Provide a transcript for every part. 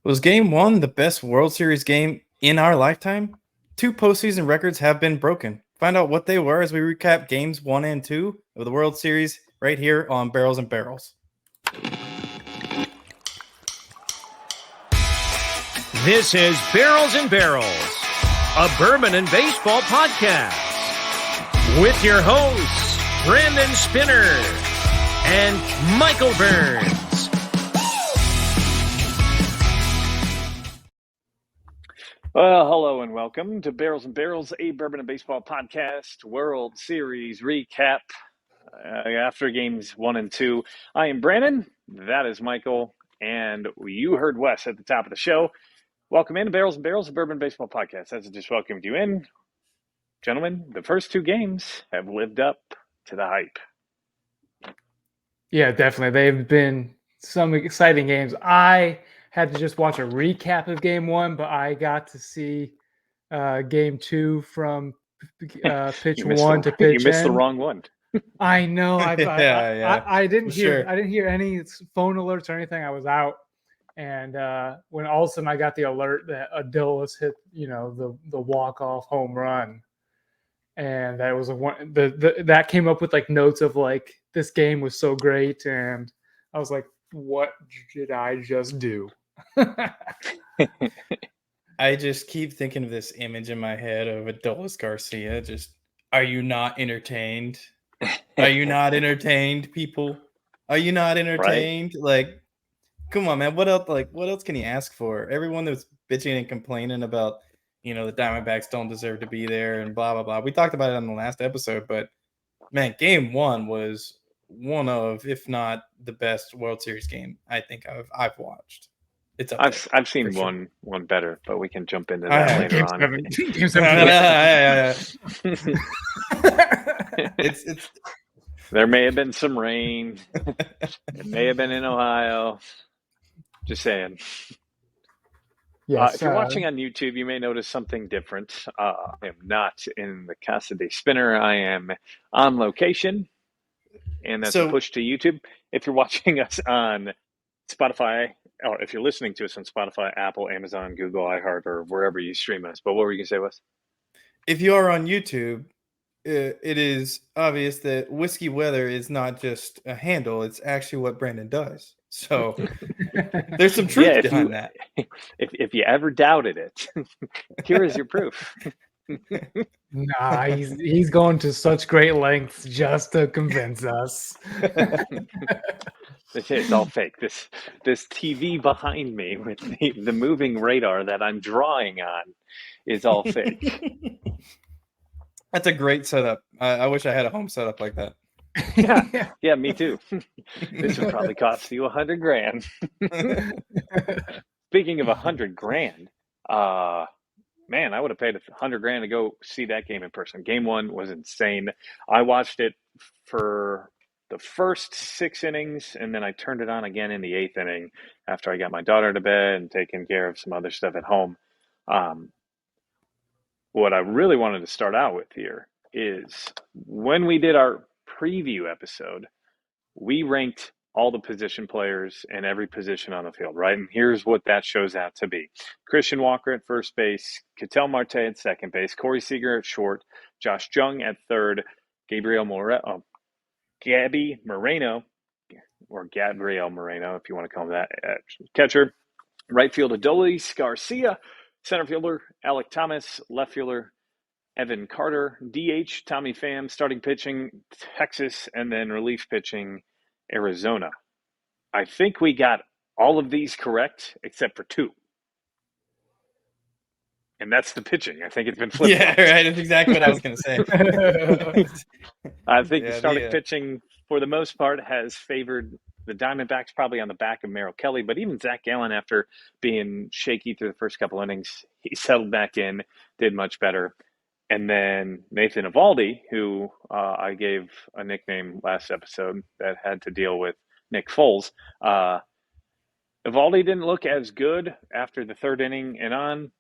Was Game 1 the best World Series game in our lifetime? Two postseason records have been broken. Find out what they were as we recap Games 1 and 2 of the World Series right here on Barrels and Barrels. This is Barrels and Barrels, a bourbon and baseball podcast with your hosts, Brandon Spinner and Michael Burns. Well, hello and welcome to Barrels and Barrels, a bourbon and baseball podcast, World Series recap after games 1 and 2. I am Brandon, that is Michael, and you heard Wes at the top of the show. Welcome in to Barrels and Barrels, a bourbon and baseball podcast. As I just welcomed you in, gentlemen, the first two games have lived up to the hype. Yeah, definitely. They've been some exciting games. I had to just watch a recap of game 1, but I got to see game 2 from pitch 1 to pitch You missed end. the wrong one. I know. I didn't hear. Sure. I didn't hear any phone alerts or anything. I was out, and when all of a sudden I got the alert that Adolis hit, the walk-off home run, and that was that came up with like notes of like this game was so great, and I was like, what did I just do? I just keep thinking of this image in my head of Adolis Garcia. Just, are you not entertained? Are you not entertained, people? Are you not entertained? Right. Like, come on, man. What else can you ask for? Everyone that's bitching and complaining about, the Diamondbacks don't deserve to be there and blah, blah, blah. We talked about it on the last episode, but man, game 1 was one of, if not the best World Series game I think I've watced. It's I've seen sure. one better, but we can jump into that later on. It's There may have been some rain. It may have been in Ohio. Just saying. Yes, if you're watching on YouTube, you may notice something different. I am not in the Casa de Spinner. I am on location, and that's a push to YouTube. If you're watching us on Spotify, or if you're listening to us on Spotify, Apple, Amazon, Google, iHeart, or wherever you stream us. But what were you going to say, Wes? If you are on YouTube, it is obvious that Whiskey Weather is not just a handle. It's actually what Brandon does. So there's some truth behind that. If you ever doubted it, here is your proof. Nah, he's going to such great lengths just to convince us. It's all fake. This TV behind me with the moving radar that I'm drawing on is all fake. That's a great setup. I wish I had a home setup like that. Yeah, me too. This would probably cost you $100,000. Speaking of $100,000, man, I would have paid $100,000 to go see that game in person. Game 1 was insane. I watched it for the first 6 innings, and then I turned it on again in the 8th inning after I got my daughter to bed and taken care of some other stuff at home. What I really wanted to start out with here is when we did our preview episode, we ranked all the position players and every position on the field, right? And here's what that shows out to be. Christian Walker at first base, Ketel Marte at second base, Corey Seager at short, Josh Jung at third, Gabriel Moreno, or Gabriel Moreno, if you want to call him that, at catcher. Right field, Adolis, Garcia. Center fielder, Alec Thomas. Left fielder, Evan Carter. DH, Tommy Pham. Starting pitching, Texas. And then relief pitching, Arizona. I think we got all of these correct except for 2. And that's the pitching. I think it's been flipped. Yeah, right. That's exactly what I was going to say. I think the starting pitching, for the most part, has favored the Diamondbacks, probably on the back of Merill Kelly. But even Zach Gallen, after being shaky through the first couple innings, he settled back in, did much better. And then Nathan Eovaldi, who I gave a nickname last episode that had to deal with Nick Foles. Eovaldi didn't look as good after the 3rd inning and on.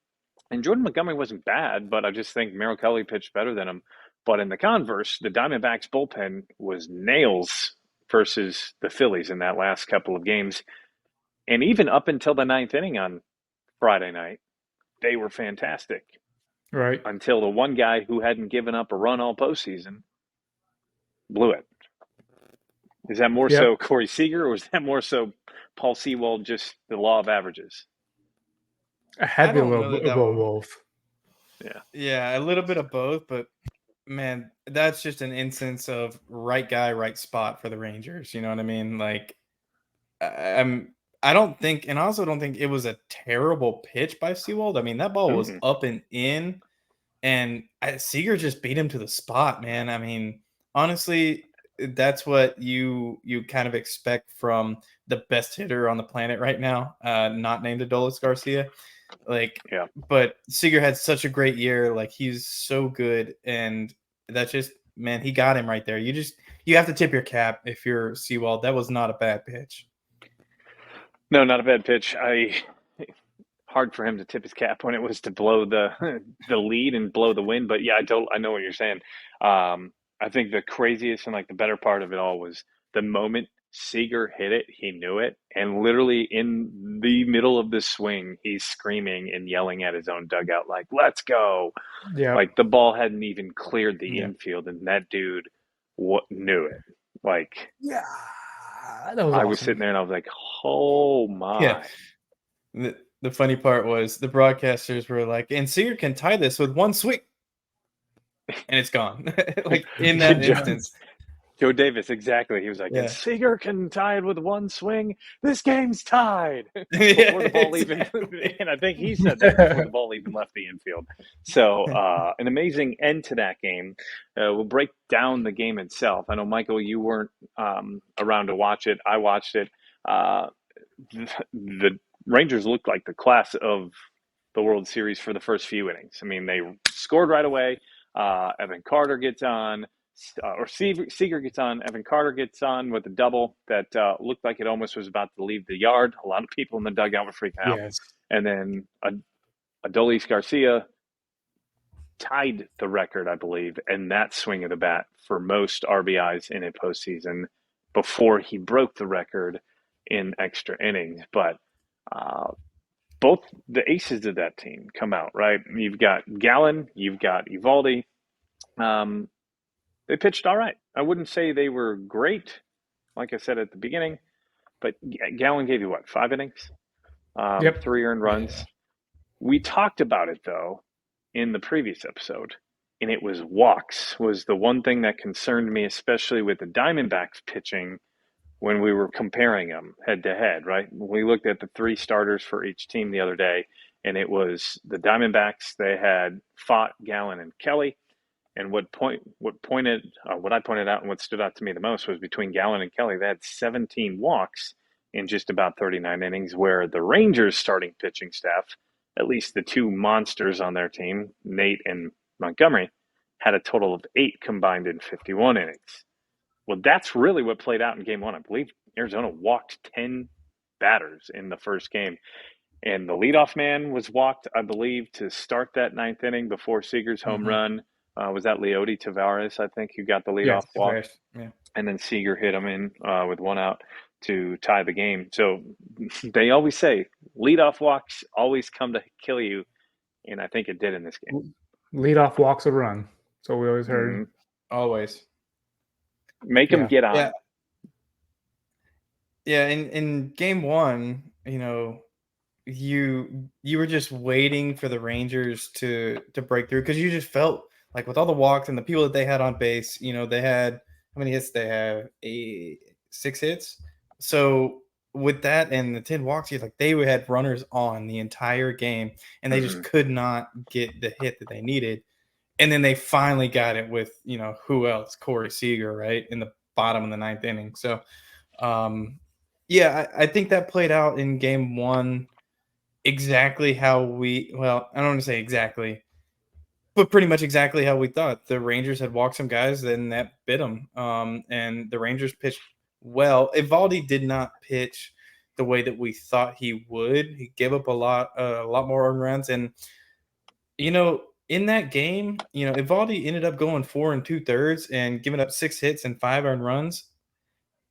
And Jordan Montgomery wasn't bad, but I just think Merill Kelly pitched better than him. But in the converse, the Diamondbacks bullpen was nails versus the Phillies in that last couple of games. And even up until the 9th inning on Friday night, they were fantastic. Right. Until the one guy who hadn't given up a run all postseason blew it. Is that more so Corey Seager, or is that more so Paul Sewald, just the law of averages? I had to be a little bit of both. Yeah, a little bit of both, but man, that's just an instance of right guy, right spot for the Rangers. You know what I mean? Like, I don't think, and I also don't think it was a terrible pitch by Sewald. I mean, that ball was up and in, and Seager just beat him to the spot, man. I mean, honestly, that's what you kind of expect from the best hitter on the planet right now, not named Adolis Garcia. Like, but Seager had such a great year. Like, he's so good, and that's just, man, he got him right there. You have to tip your cap if you're Sewald. That was not a bad pitch. No, not a bad pitch. Hard for him to tip his cap when it was to blow the lead and blow the win. But yeah, I know what you're saying. I think the craziest and like the better part of it all was the moment Seager hit it, he knew it, and literally in the middle of the swing, he's screaming and yelling at his own dugout like, "Let's go!" Yeah, like the ball hadn't even cleared the infield, and that dude knew it. Like, yeah, that was I awesome. was sitting there and I was like, "Oh my!" Yeah. The funny part was the broadcasters were like, "And Seager can tie this with one swing," and it's gone. Like, in that instance. Joe Davis, exactly. He was like, "And Seager can tie it with one swing. This game's tied." Before the ball even, and I think he said that before the ball even left the infield. So, an amazing end to that game. We'll break down the game itself. I know, Michael, you weren't around to watch it. I watched it. The Rangers looked like the class of the World Series for the first few innings. I mean, they scored right away. Evan Carter gets on. Or Seager gets on. Evan Carter gets on with a double that looked like it almost was about to leave the yard. A lot of people in the dugout were freaking out. Yes. And then Adolis Garcia tied the record, I believe, in that swing of the bat for most RBIs in a postseason before he broke the record in extra innings. But both the aces of that team come out, right? You've got Gallen, you've got Eovaldi. They pitched all right. I wouldn't say they were great, like I said at the beginning, but Gallen gave you what, 5 innings? 3 earned runs. Yeah. We talked about it, though, in the previous episode, and it was walks was the one thing that concerned me, especially with the Diamondbacks pitching when we were comparing them head-to-head, right? We looked at the 3 starters for each team the other day, and it was the Diamondbacks. They had Fott, Gallen, and Kelly. And what I pointed out and what stood out to me the most was between Gallen and Kelly, they had 17 walks in just about 39 innings, where the Rangers starting pitching staff, at least the 2 monsters on their team, Nate and Montgomery, had a total of 8 combined in 51 innings. Well, that's really what played out in game 1. I believe Arizona walked 10 batters in the first game. And the leadoff man was walked, I believe, to start that 9th inning before Seager's home run. Was that Leody Tavares, I think, who got the leadoff walk? Yeah. And then Seager hit him in with 1 out to tie the game. So they always say leadoff walks always come to kill you, and I think it did in this game. Leadoff walks a run. So we always heard. Always. Make them get on. Yeah, in game 1, you know, you were just waiting for the Rangers to break through, because you just felt like with all the walks and the people that they had on base, you know, they had, how many hits they have? 6 hits. So with that and the 10 walks, they had runners on the entire game, and they just could not get the hit that they needed. And then they finally got it with, you know, who else? Corey Seager, right? In the bottom of the 9th inning. So, I think that played out in game 1 exactly how I don't want to say exactly, but pretty much exactly how we thought. The Rangers had walked some guys, and that bit them. And the Rangers pitched well. Eovaldi did not pitch the way that we thought he would. He gave up a lot more earned runs. And, you know, in that game, you know, Eovaldi ended up going 4 2/3 and giving up 6 hits and 5 earned runs.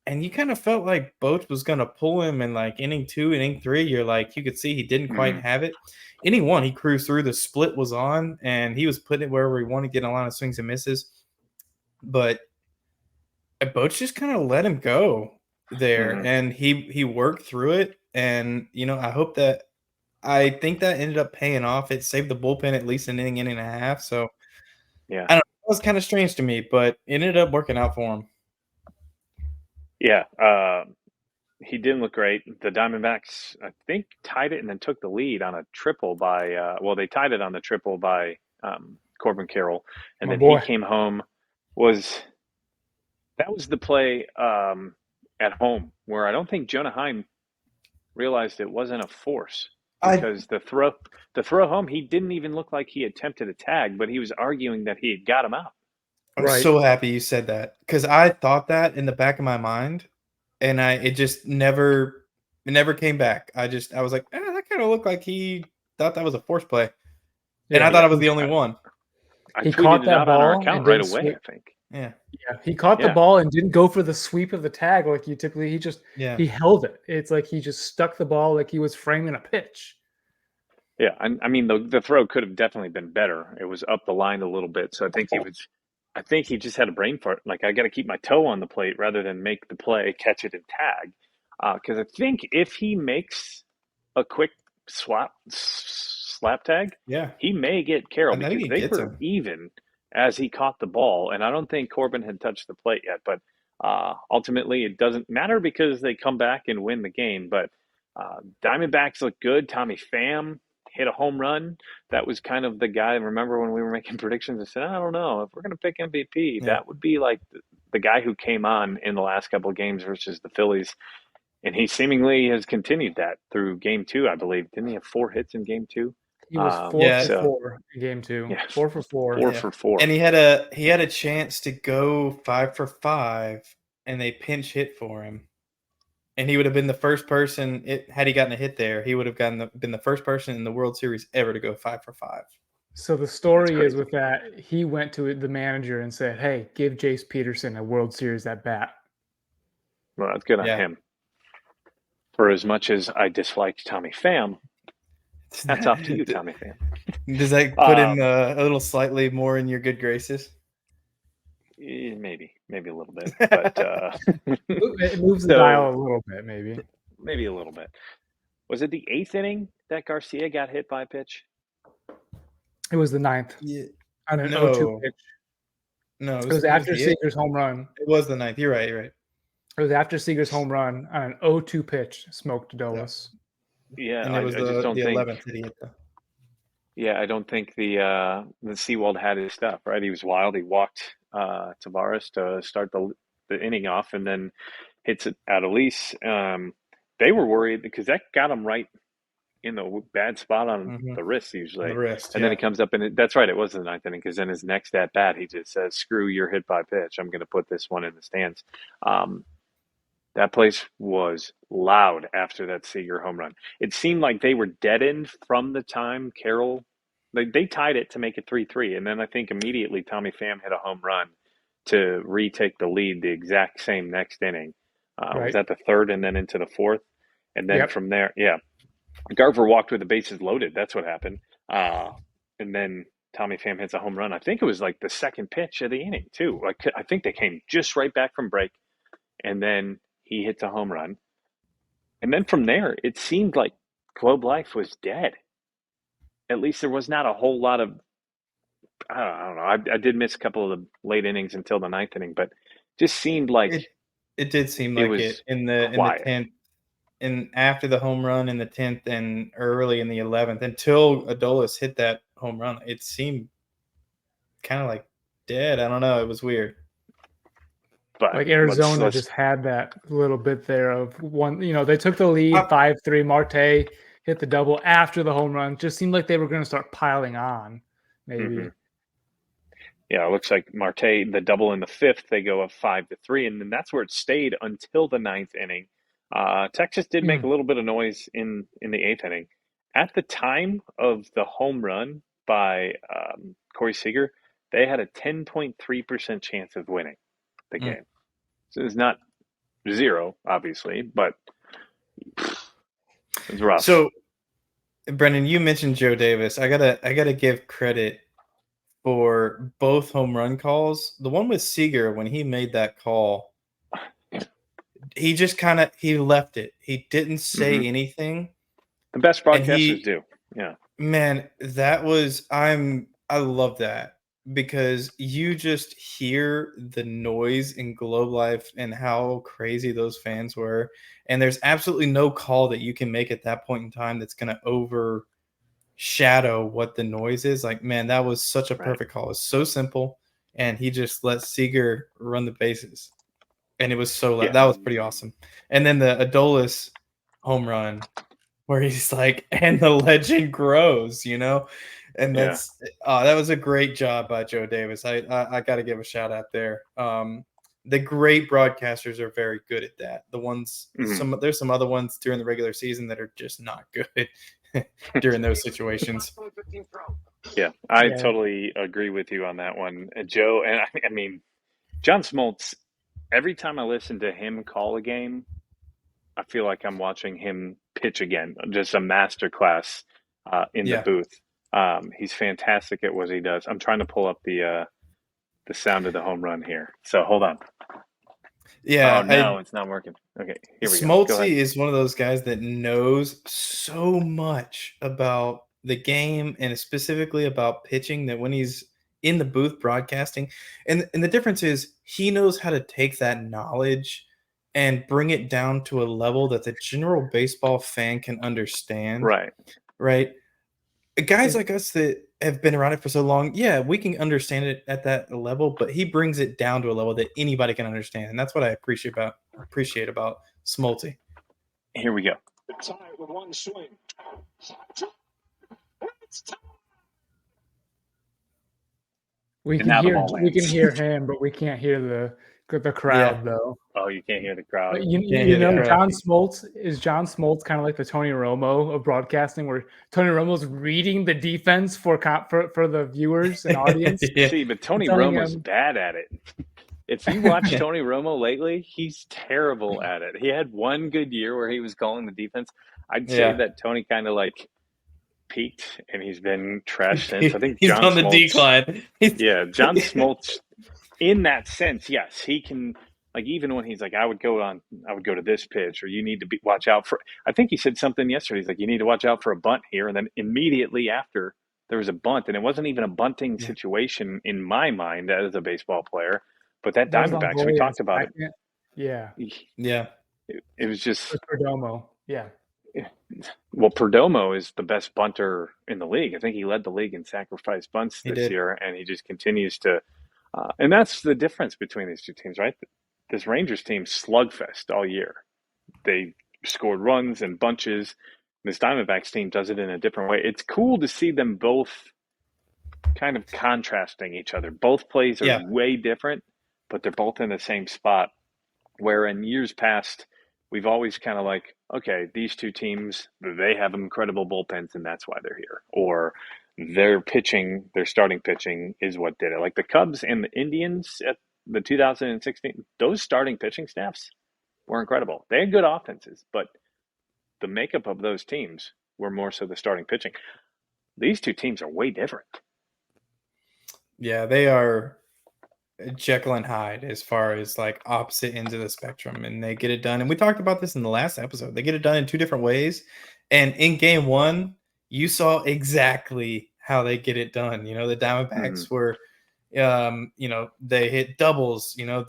And you kind of felt like Boach was gonna pull him in like inning 2, inning 3. You're like, you could see he didn't quite Mhm. have it. Inning 1, he cruised through. The split was on, and he was putting it wherever he wanted, getting a lot of swings and misses. But Boach just kind of let him go there, Mhm. and he worked through it. And I think that ended up paying off. It saved the bullpen at least an inning, inning and a half. So Yeah. I don't know. It was kind of strange to me, but it ended up working out for him. Yeah. He didn't look great. The Diamondbacks, I think, tied it and then took the lead on a triple by, they tied it on the triple by Corbin Carroll. And My then he boy. came home. That was the play at home where I don't think Jonah Heim realized it wasn't a force I because the throw home, he didn't even look like he attempted a tag, but he was arguing that he had got him out. I'm Right. so happy you said that because I thought that in the back of my mind, and it just never came back. I was like, that kind of looked like he thought that was a force play, and I Yeah. thought Yeah, I was the only one. I He tweeted caught it that out on our ball and account right didn't away, switch. I think. Yeah, Yeah, he caught the Yeah. ball and didn't go for the sweep of the tag like you typically. yeah. He held it. It's like he just stuck the ball like he was framing a pitch. Yeah, I mean the throw could have definitely been better. It was up the line a little bit, so I think he just had a brain fart. Like I got to keep my toe on the plate rather than make the play, catch it and tag. Because I think if he makes a quick slap tag, Yeah, he may get Carroll I think because he they gets were him. even as he caught the ball, and I don't think Corbin had touched the plate yet. But ultimately, it doesn't matter because they come back and win the game. But Diamondbacks look good. Tommy Pham hit a home run. That was kind of the guy. Remember when we were making predictions? I said, I don't know if we're going to pick MVP. Yeah, That would be like the guy who came on in the last couple of games versus the Phillies, and he seemingly has continued that through Game 2. I believe didn't he have 4 hits in Game 2? He was four yeah, for So four in game two. yeah, 4 for 4. four yeah. for four. And he had a chance to go 5 for 5, and they pinch hit for him. And he would have been the first person. Had he gotten a hit there, he would have been the first person in the World Series ever to go 5 for 5. So the That's story is crazy. with that, he went to the manager and said, "Hey, give Jace Peterson a World Series at bat." Well, that's good on Yeah, him. For as much as I disliked Tommy Pham, hats off to you, Tommy Pham. does that put him Um, a little slightly more in your good graces? maybe a little bit, but It moves the so dial a little bit, maybe. maybe a little bit. Was it the 8th inning that Garcia got hit by a pitch? It was the ninth Yeah. on an 0-2 No, pitch. no, It was it was after the eighth. Seager's home run. It was the ninth. You're right. You're right. It was after Seager's home run on an 0-2 pitch, smoked Yeah, Adolis. Yeah, and it was I just don't the think. 11th that he hit. Yeah, I don't think the Seawald had his stuff right. He was wild. He walked Tavares to start the inning off, and then hits it Adolis. They were worried because that got him right in the bad spot on Mm-hmm. the wrist On the usually, wrist. and then Yeah. he comes up and that's right. It was the 9th inning because then his next at bat he just says, "Screw your hit by pitch. I'm going to put this one in the stands." Um, that place was loud after that Seager home run. It seemed like they were deadened from the time Carroll they tied it to make it 3-3, and then I think immediately Tommy Pham hit a home run to retake the lead the exact same next inning. Was Right. that the third and then into the fourth? And then Yep. from there, yeah, Garver walked with the bases loaded. That's what happened. And then Tommy Pham hits a home run. I think it was like the second pitch of the inning too. Like I think they came just right back from break, and then he hits a home run. And then from there, it seemed like Globe Life was dead. At least there was not a whole lot of. I don't know. I did miss a couple of the late innings until the 9th inning, but just seemed like It it did seem it like it was in the quiet. 10th, and after the home run in the 10th and early in the 11th until Adolis hit that home run. It seemed kind of like dead. I don't know. It was weird. But Like let's Arizona let's just had that little bit there of one, they took the lead I, 5-3. Marte hit the double after the home run. Just seemed like they were going to start piling on, mhm. maybe. Yeah, it looks like Marte, the double in the 5th, they go up 5-3, and then that's where it stayed until the 9th inning. Texas did make Mm. a little bit of noise in the 8th inning. At the time of the home run by Corey Seager, they had a 10.3% chance of winning the mm, game. So it's not 0, obviously, but it's rough. So, Brendan, you mentioned Joe Davis. I gotta give credit for both home run calls. The one with Seager, when he made that call, he just he left it. He didn't say anything. The best And broadcasters do. Yeah. Man, that was I love that because you just hear the noise in Globe Life and how crazy those fans were. And there's absolutely no call that you can make at that point in time that's going to overshadow what the noise is. Like, man, that was such a perfect call. It's so simple. And he just let Seager run the bases. And it was so loud. That was pretty awesome. And then the Adolis home run where he's like, and the legend grows, and that was a great job by Joe Davis. I got to give a shout out there. The great broadcasters are very good at that. The ones, there's some other ones during the regular season that are just not good during those situations. Yeah, I totally agree with you on that one, Joe. And I mean, John Smoltz, every time I listen to him call a game, I feel like I'm watching him pitch again, just a masterclass in the booth. He's fantastic at what he does. I'm trying to pull up the sound of the home run here. So hold on. Yeah. Oh, no, it's not working. Okay, here we go. Smoltzy is one of those guys that knows so much about the game and specifically about pitching that when he's in the booth broadcasting, and the difference is he knows how to take that knowledge and bring it down to a level that the general baseball fan can understand. Right. Guys like us that have been around it for so long, we can understand it at that level, but he brings it down to a level that anybody can understand. And that's what I appreciate about Smolty. Here we go. With one swing. We can hear him, but we can't hear the crowd though. Oh, you can't hear the crowd. But John Smoltz kind of like the Tony Romo of broadcasting, where Tony Romo's reading the defense for the viewers and audience. See, but Tony Romo's bad at it. If you watch Tony Romo lately, he's terrible at it. He had one good year where he was calling the defense. I'd say that Tony kind of like peaked and he's been trashed since. I think he's on the decline. John Smoltz, in that sense, yes, he can. Like, even when he's like, I would go to this pitch, or you need to watch out for. I think he said something yesterday. He's like, you need to watch out for a bunt here, and then immediately after there was a bunt, and it wasn't even a bunting situation in my mind as a baseball player. But that Diamondbacks, we talked about it. Yeah. It was just Perdomo. Yeah. Well, Perdomo is the best bunter in the league. I think he led the league in sacrifice bunts this year, and he just continues to. And that's the difference between these two teams, right? This Rangers team slugfest all year. They scored runs and bunches. This Diamondbacks team does it in a different way. It's cool to see them both kind of contrasting each other. Both plays are way different, but they're both in the same spot. Where in years past, we've always kind of like, okay, these two teams, they have incredible bullpens and that's why they're here. Or their starting pitching is what did it. Like the Cubs and the Indians at the 2016, those starting pitching staffs were incredible. They had good offenses, but the makeup of those teams were more so the starting pitching. These two teams are way different. Yeah, they are Jekyll and Hyde as far as like opposite ends of the spectrum, and they get it done. And we talked about this in the last episode. They get it done in two different ways. And in game one, you saw exactly how they get it done. The Diamondbacks were they hit doubles. Did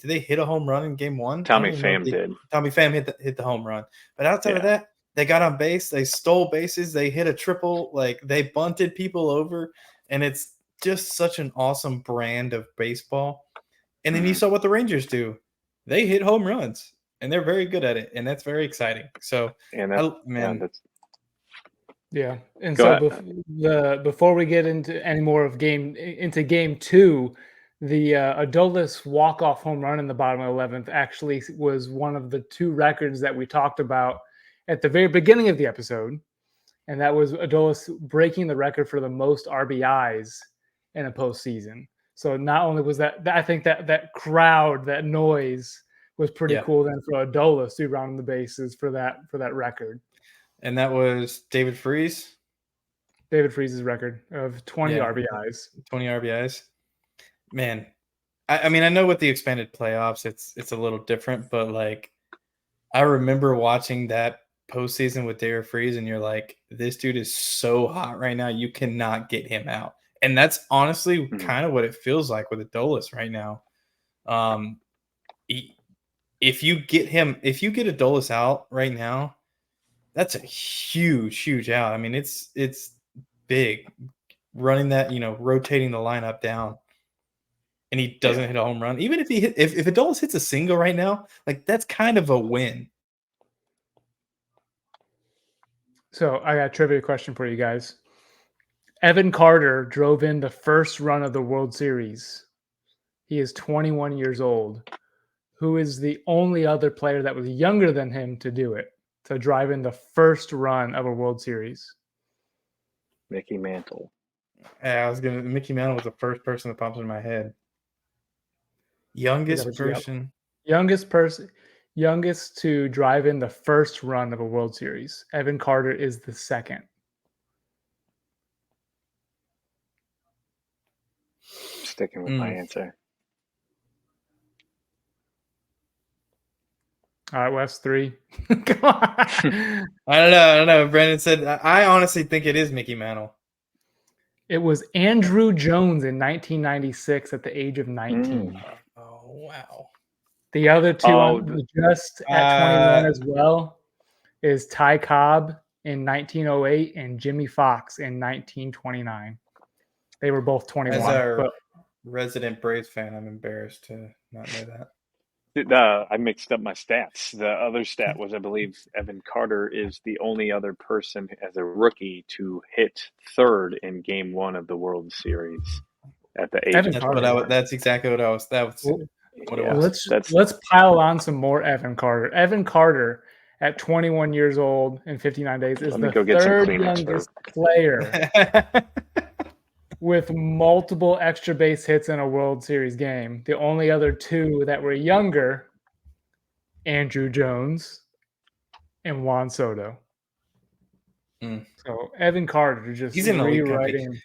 they hit a home run in game one? Tommy Pham did. Tommy Pham hit the home run. But outside of that, they got on base, they stole bases, they hit a triple, like they bunted people over, and it's just such an awesome brand of baseball. And then you saw what the Rangers do. They hit home runs, and they're very good at it, and that's very exciting. So, And before we get into any more of game two, the Adolis walk-off home run in the bottom of the 11th actually was one of the two records that we talked about at the very beginning of the episode, and that was Adolis breaking the record for the most RBIs in a postseason. So not only was that I think that crowd, that noise was pretty Yeah. cool then for Adolis to round the bases for that record. And that was David Freese. David Freese's record of 20 RBIs. 20 RBIs. Man, I mean, I know with the expanded playoffs, it's a little different, but like, I remember watching that postseason with David Freese, and you're like, this dude is so hot right now, you cannot get him out. And that's honestly kind of what it feels like with Adolis right now. If you get Adolis out right now, that's a huge out. I mean, it's big running that, rotating the lineup down, and he doesn't hit a home run. Even if if Adolis hits a single right now, like that's kind of a win. So I got a trivia question for you guys. Evan Carter drove in the first run of the World Series. He is 21 years old. Who is the only other player that was younger than him to do it, to drive in the first run of a World Series? Mickey Mantle. Yeah, Mickey Mantle was the first person that pops in my head. Youngest to drive in the first run of a World Series. Evan Carter is the second. Sticking with my answer. All right, Wes, 3. Come on. I don't know. Brandon said, I honestly think it is Mickey Mantle. It was Andrew Jones in 1996 at the age of 19. Oh, wow. The other two just at 21 as well is Ty Cobb in 1908 and Jimmy Fox in 1929. They were both 21. As our resident Braves fan, I'm embarrassed to not know that. I mixed up my stats. The other stat was, I believe, Evan Carter is the only other person as a rookie to hit third in Game 1 of the World Series at the age of 21. That's exactly what I was. Let's pile on some more Evan Carter. Evan Carter at 21 years old and 59 days is the third youngest player with multiple extra base hits in a World Series game. The only other two that were younger, Andrew Jones and Juan Soto. So Evan Carter just rewriting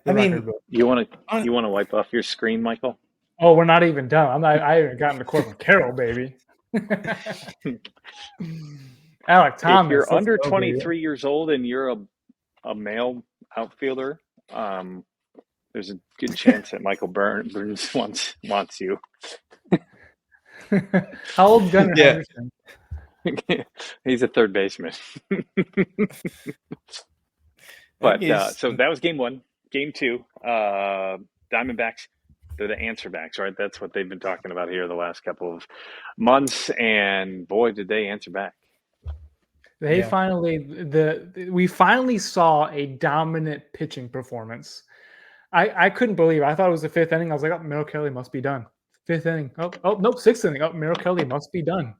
the record book. You want to wipe off your screen, Michael? Oh, we're not even done. I haven't gotten to Corbin Carroll, baby. Alec Thomas. If you're under 23 years old and you're a male outfielder, there's a good chance that Michael Burns wants you. How old Gunnar Henderson? He's a third baseman. But so that was Game 1. Game 2, Diamondbacks. They're the answer backs, right? That's what they've been talking about here the last couple of months, and boy, did they answer back. We finally saw a dominant pitching performance. I couldn't believe it. I thought it was the 5th inning. I was like, Merill Kelly must be done. 5th inning. Oh, nope, 6th inning. Merill Kelly must be done.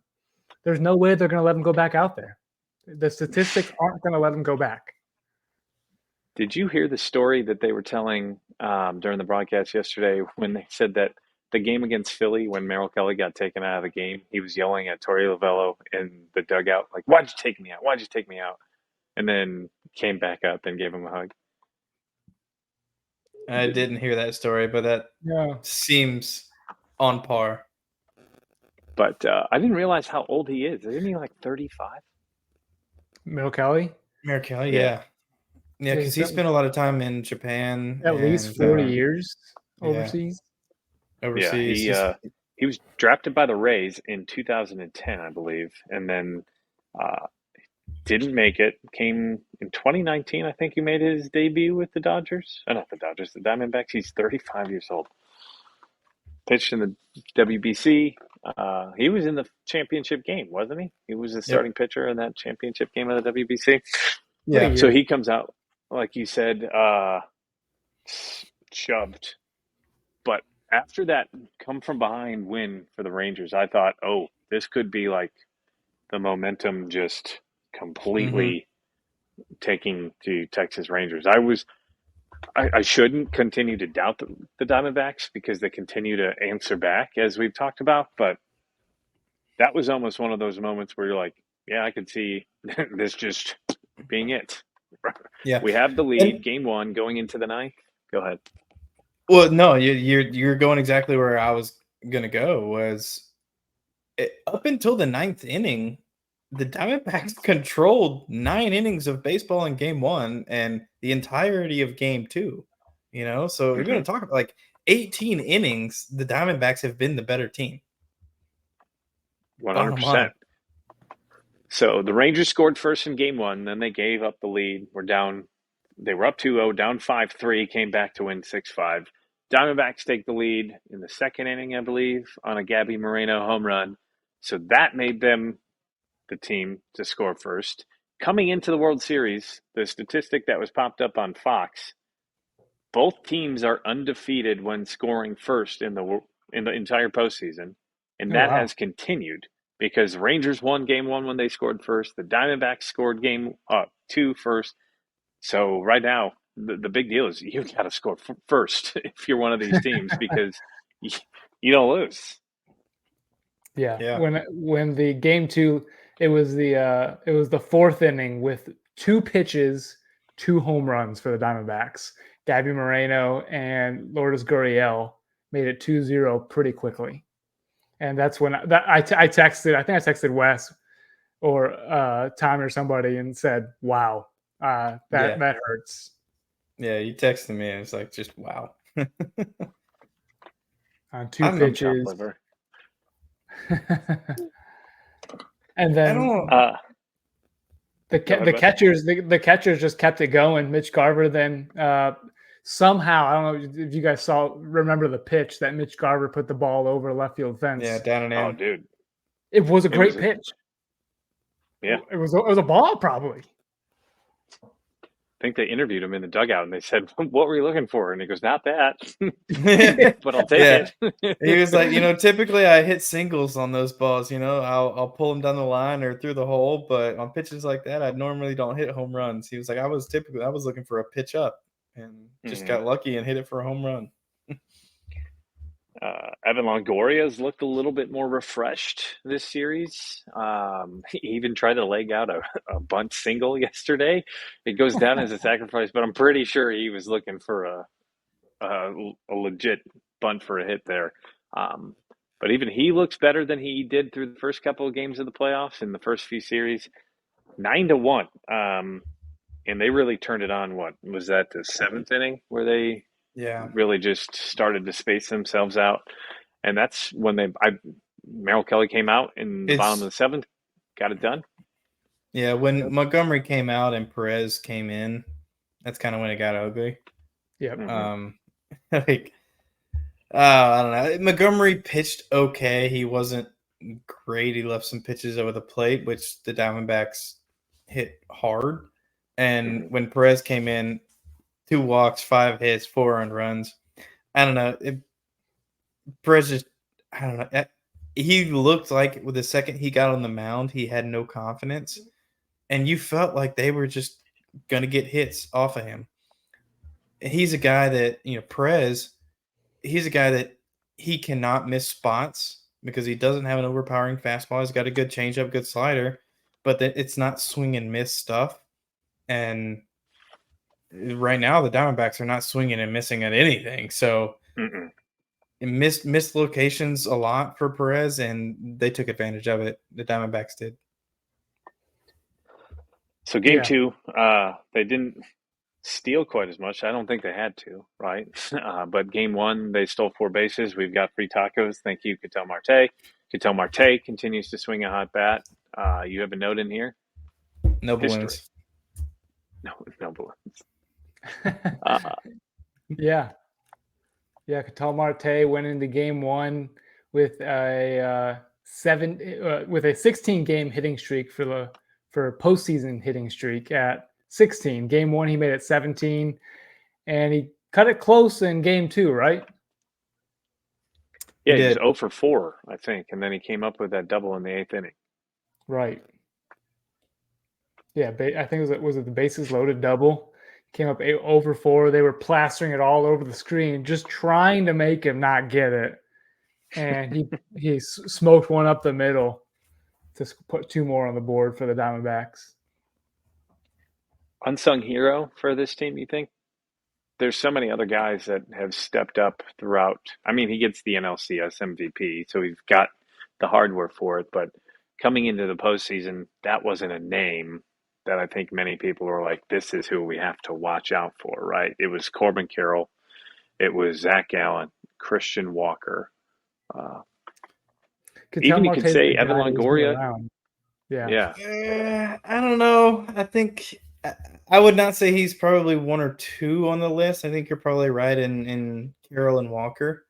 There's no way they're going to let him go back out there. The statistics aren't going to let him go back. Did you hear the story that they were telling during the broadcast yesterday when they said that the game against Philly, when Merill Kelly got taken out of the game, he was yelling at Torey Lovullo in the dugout, like, "Why'd you take me out? Why'd you take me out?" And then came back up and gave him a hug. I didn't hear that story, but that seems on par. But I didn't realize how old he is. Isn't he like 35? Merill Kelly? Merill Kelly, yeah. Yeah, because he spent a lot of time in Japan. At least 40 years overseas. Yeah, he was drafted by the Rays in 2010, I believe, and then didn't make it. Came in 2019, I think he made his debut with the Dodgers. Not the Dodgers, the Diamondbacks. He's 35 years old. Pitched in the WBC. He was in the championship game, wasn't he? He was the starting pitcher in that championship game of the WBC. Yeah. So he comes out, like you said, shoved. But after that come from behind win for the Rangers, I thought, this could be like the momentum just completely taking to Texas Rangers. I shouldn't continue to doubt the Diamondbacks because they continue to answer back, as we've talked about, but that was almost one of those moments where you're like, yeah, I could see this just being it. Yeah. We have the lead, And, game 1, going into the 9th. Go ahead. well, no, you're going exactly where I was gonna go. Up until the 9th inning, the Diamondbacks controlled 9 innings of baseball in game 1 and the entirety of game 2. So you're going to talk about like 18 innings, the Diamondbacks have been the better team. 100%. So the Rangers scored first in game 1, then they gave up the lead. They were up 2-0, down 5-3, came back to win 6-5. Diamondbacks take the lead in the second inning, I believe, on a Gabby Moreno home run. So that made them the team to score first. Coming into the World Series, the statistic that was popped up on Fox, both teams are undefeated when scoring first in the entire postseason, and that has continued because Rangers won game 1 when they scored first. The Diamondbacks scored game 2 first. So right now, the big deal is you got to score first if you're one of these teams because you don't lose. Yeah. When the game 2, it was the fourth inning with 2 pitches, 2 home runs for the Diamondbacks. Gabby Moreno and Lourdes Gurriel made it 2-0 pretty quickly. And that's when I texted, I think I texted Wes or Tommy or somebody and said, wow, that hurts. Yeah, you texted me and it's like, just wow. On 2 pitches. And then the catchers just kept it going. Mitch Garver then somehow, I don't know if you guys remember the pitch that Mitch Garver put the ball over left field fence. Yeah, down and in. Oh, dude. It was a great pitch. Yeah. It was a ball, probably. I think they interviewed him in the dugout and they said, what were you looking for? And he goes, not that, but I'll take it. He was like, typically I hit singles on those balls, I'll pull them down the line or through the hole, but on pitches like that, I normally don't hit home runs. He was like, I was looking for a pitch up and just got lucky and hit it for a home run. Evan Longoria's looked a little bit more refreshed this series. He even tried to leg out a bunt single yesterday. It goes down as a sacrifice, but I'm pretty sure he was looking for a legit bunt for a hit there. But even he looks better than he did through the first couple of games of the playoffs in the first few series. 9-1. And they really turned it on. What was that, the 7th inning where they really just started to space themselves out? And that's when Merill Kelly came out in the bottom of the 7th, got it done. Yeah, when Montgomery came out and Perez came in, that's kind of when it got ugly. Yep. I don't know. Montgomery pitched okay. He wasn't great. He left some pitches over the plate, which the Diamondbacks hit hard. And when Perez came in, 2 walks, 5 hits, 4 earned runs. I don't know. Perez just, I don't know. He looked like with the second he got on the mound, he had no confidence. And you felt like they were just going to get hits off of him. He's a guy that, Perez, he's a guy that he cannot miss spots because he doesn't have an overpowering fastball. He's got a good changeup, good slider, but it's not swing and miss stuff. And right now, the Diamondbacks are not swinging and missing at anything. So it missed locations a lot for Perez, and they took advantage of it. The Diamondbacks did. So game 2, they didn't steal quite as much. I don't think they had to, right? But game 1, they stole 4 bases. We've got free tacos. Thank you, Ketel Marte. Ketel Marte continues to swing a hot bat. You have a note in here? No balloons. No balloons. Yeah, Ketel Marte went into game 1 with a 16-game hitting streak for postseason hitting streak at 16. Game 1 he made it 17, and he cut it close in game 2, right? Yeah, he was 0 for 4, I think, and then he came up with that double in the 8th inning. Right. Yeah, I think was it the bases loaded double? Came up 0 for 4. They were plastering it all over the screen, just trying to make him not get it. And he smoked one up the middle. to put 2 more on the board for the Diamondbacks. Unsung hero for this team, you think? There's so many other guys that have stepped up throughout. I mean, he gets the NLCS MVP, so he's got the hardware for it. But coming into the postseason, that wasn't a name that I think many people were like, this is who we have to watch out for, right? It was Corbin Carroll. It was Zach Gallen, Christian Walker. Even you could say Evan Longoria. Yeah. I don't know. I think I would not say he's probably 1 or 2 on the list. I think you're probably right in Carroll and Walker.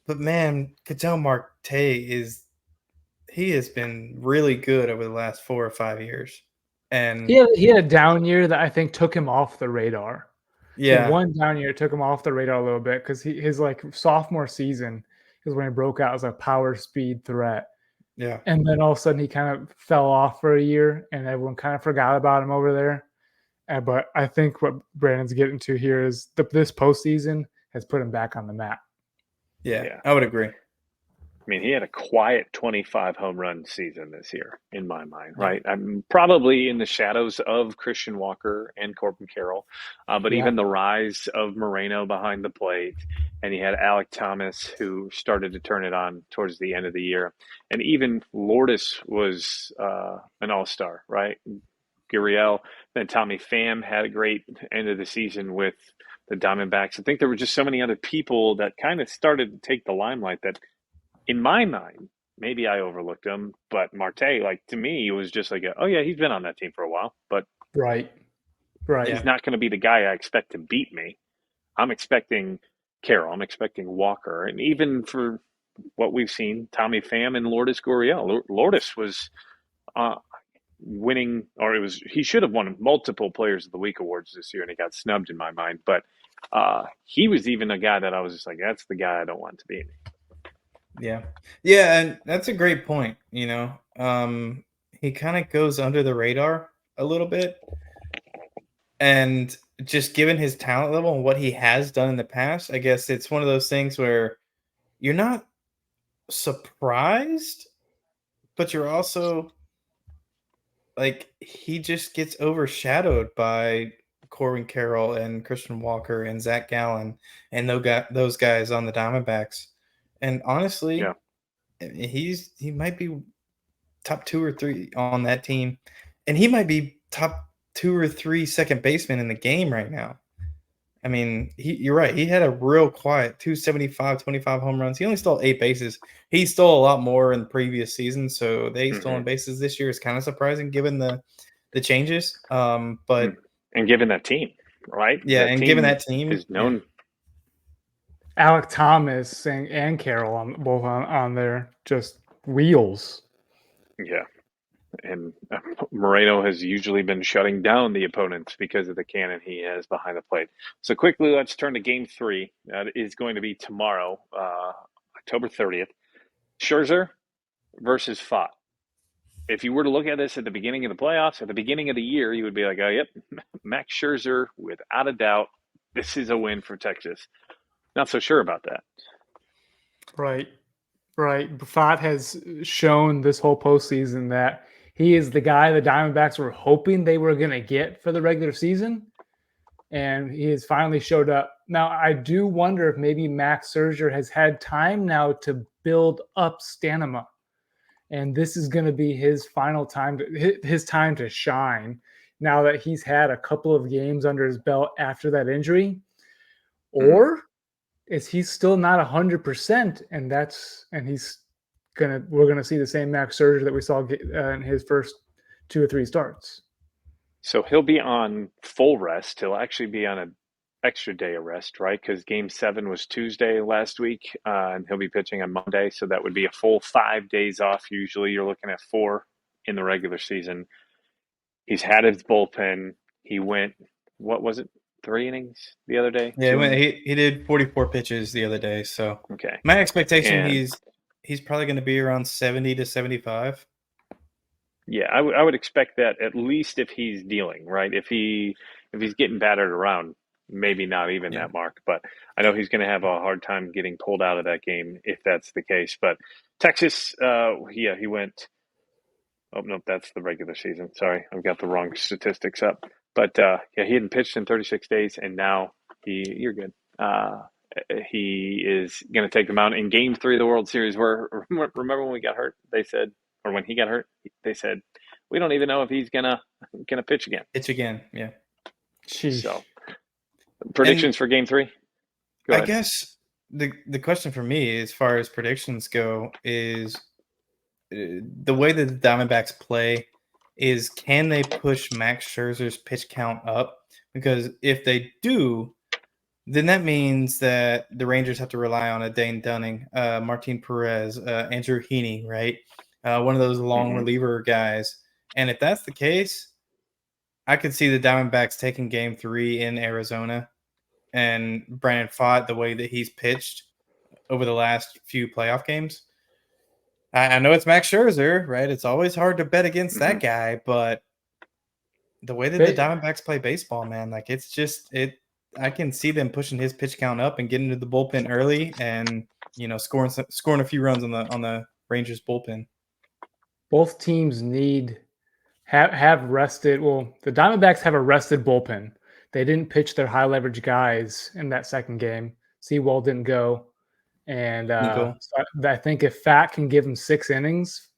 But man, Ketel Marte he has been really good over the last 4 or 5 years. And he had a down year that I think took him off the radar. yeah, One down year took him off the radar a little bit because his like sophomore season is when he broke out as a power speed threat. yeah. And then all of a sudden he kind of fell off for a year and everyone kind of forgot about him over there. But I think what Brandon's getting to here is this postseason has put him back on the map. Yeah, I would agree. I mean, he had a quiet 25 home run season this year, in my mind, right? I'm probably in the shadows of Christian Walker and Corbin Carroll, but even the rise of Moreno behind the plate, and he had Alec Thomas, who started to turn it on towards the end of the year, and even Lourdes was an all-star, right? Gurriel, then Tommy Pham had a great end of the season with the Diamondbacks. I think there were just so many other people that kind of started to take the limelight that, in my mind, maybe I overlooked him, but Marte, like, to me, it was just like, oh yeah, he's been on that team for a while, but right. he's not going to be the guy I expect to beat me. I'm expecting Carroll, I'm expecting Walker, and even for what we've seen, Tommy Pham and Lourdes Gurriel. Lourdes was winning, or he should have won multiple Players of the Week awards this year, and he got snubbed in my mind, but he was even a guy that I was just like, that's the guy I don't want to beat me. Yeah, and that's a great point. He kind of goes under the radar a little bit, and just given his talent level and what he has done in the past, I guess it's one of those things where you're not surprised, but you're also like, he just gets overshadowed by Corbin Carroll and Christian Walker and Zach Gallen and those guys on the Diamondbacks. And honestly, he might be top 2 or 3 on that team, and he might be top 2 or 3 second baseman in the game right now. I mean, you're right. He had a real quiet 275, 25 home runs. He only stole 8 bases. He stole a lot more in previous seasons, so they stolen bases this year is kind of surprising given the changes. But and given that team, right? Yeah, that and team given that team is known. Yeah. Alec Thomas and Carroll both on there, just wheels. Yeah. And Moreno has usually been shutting down the opponents because of the cannon he has behind the plate. So quickly, let's turn to Game 3. That is going to be tomorrow, October 30th. Scherzer versus Pfaadt. If you were to look at this at the beginning of the playoffs, at the beginning of the year, you would be like, oh, yep, Max Scherzer, without a doubt, this is a win for Texas. Not so sure about that. Right. Pfaadt has shown this whole postseason that he is the guy the Diamondbacks were hoping they were going to get for the regular season, and he has finally showed up. Now, I do wonder if maybe Max Scherzer has had time now to build up stamina, and this is going to be his final time, his time to shine now that he's had a couple of games under his belt after that injury. Or is he still not 100%, and we're gonna see the same Max Scherzer that we saw in his first 2 or 3 starts? So he'll be on full rest. He'll actually be on an extra day of rest, right? Because Game 7 was Tuesday last week, and he'll be pitching on Monday. So that would be a full 5 days off. Usually you're looking at 4 in the regular season. He's had his bullpen. He went, what was it, 3 innings the other day? Yeah, he did 44 pitches the other day. So okay, my expectation, he's probably going to be around 70 to 75. Yeah, I would expect that, at least if he's dealing, right? If he's getting battered around, maybe not even that mark. But I know he's going to have a hard time getting pulled out of that game if that's the case. But Texas, he went Oh, no, that's the regular season. Sorry, I've got the wrong statistics up. But yeah, he hadn't pitched in 36 days, and now you're good. He is going to take them out in Game 3 of the World Series. Where remember when we got hurt? They said, or when he got hurt, they said, we don't even know if he's gonna pitch again. Pitch again, yeah. Sheesh. So, predictions for Game 3? Go I ahead. guess the question for me, as far as predictions go, is the way that the Diamondbacks play is, can they push Max Scherzer's pitch count up? Because if they do, then that means that the Rangers have to rely on a Dane Dunning, Martin Perez, Andrew Heaney, right? One of those long reliever guys. And if that's the case, I could see the Diamondbacks taking Game 3 in Arizona, and Brandon Pfaadt, the way that he's pitched over the last few playoff games. I know it's Max Scherzer, right? It's always hard to bet against that guy, but the way that the Diamondbacks play baseball, man, like it's just it. I can see them pushing his pitch count up and getting to the bullpen early, and scoring a few runs on the Rangers bullpen. Both teams have rested. Well, the Diamondbacks have a rested bullpen. They didn't pitch their high leverage guys in that second game. Seawald didn't go. And so I think if Fat can give them 6 innings,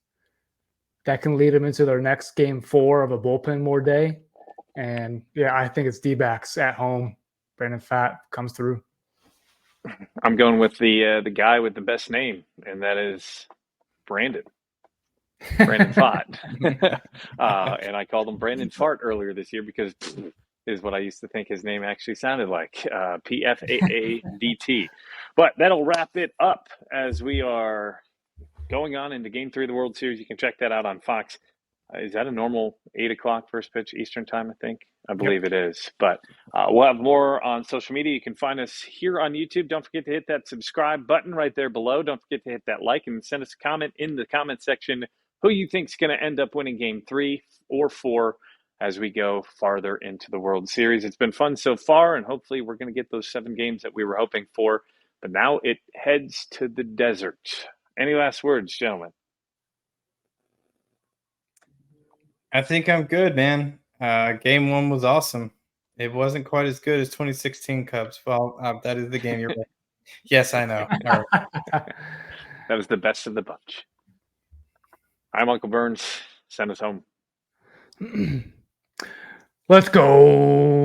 that can lead them into their next Game 4 of a bullpen more day. And yeah, I think it's DBacks at home. Brandon Pfaadt comes through. I'm going with the guy with the best name, and that is Brandon Pfaadt. And I called him Brandon Fart earlier this year because is what I used to think his name actually sounded like, Pfaadt. But that'll wrap it up as we are going on into Game 3 of the World Series. You can check that out on Fox. Is that a normal 8 o'clock first pitch Eastern time, I think? I believe it is. But we'll have more on social media. You can find us here on YouTube. Don't forget to hit that subscribe button right there below. Don't forget to hit that like and send us a comment in the comment section who you think is going to end up winning Game 3 or 4 as we go farther into the World Series. It's been fun so far, and hopefully we're going to get those 7 games that we were hoping for. But now it heads to the desert. Any last words, gentlemen? I think I'm good, man. Game 1 was awesome. It wasn't quite as good as 2016 Cubs. Well, that is the game you're playing. Yes, I know. All right. That was the best of the bunch. I'm Uncle Burns. Send us home. Let's go.